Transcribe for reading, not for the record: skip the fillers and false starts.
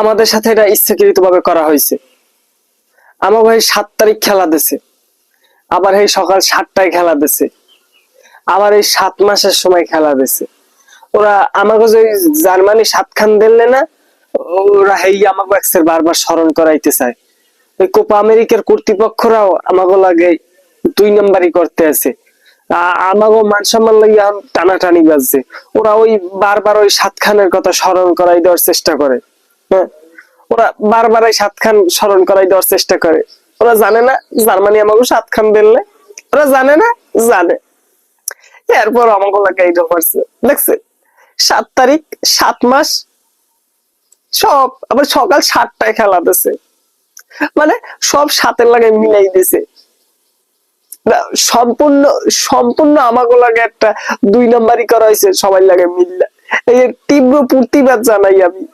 আমাদের সাথে এটা ইচ্ছাকৃত ভাবে করা হয়েছে। আমার ভাই 7 তারিখ খেলা দিছে, আবার এই সকাল 7টায় খেলা দিছে, আবার এই 7 মাসের সময় খেলা দিছে। ওরা আমাকে যে জার্মানি 7 খান দিলে না, ওরা হেই আমাকে এক্সের বারবার স্মরণ করাইতে চায়। এই কোপা আমেরিকার কর্তৃপক্ষরাও আমাকে লাগে 2 নাম্বারই করতে আছে। আমাকে মান সম্মান লাগিয়ে টানাটানি বাজছে। ওরা ওই বারবার ওই 7 খানের কথা স্মরণ করাই দেওয়ার চেষ্টা করে। হ্যাঁ, ওরা বারবার এই 7 খান স্মরণ করাই দেওয়ার চেষ্টা করে। ওরা জানে না জার্মানি আমাকে 7 খান দিলে? ওরা জানে না? জানে। এরপর আমাকে লাগে এইটা করছে, দেখছে 7 তারিখ 7 মাস সব আবার সকাল 7টায় খেলা দিছে, মানে সব 7-এর লাগে মিলাই দিছে। সম্পূর্ণ সম্পূর্ণ আমাকে লাগে একটা 2 নাম্বারই করা হয়েছে সবাই লাগে মিললে। এই তীব্র প্রতিবাদ জানাই আমি।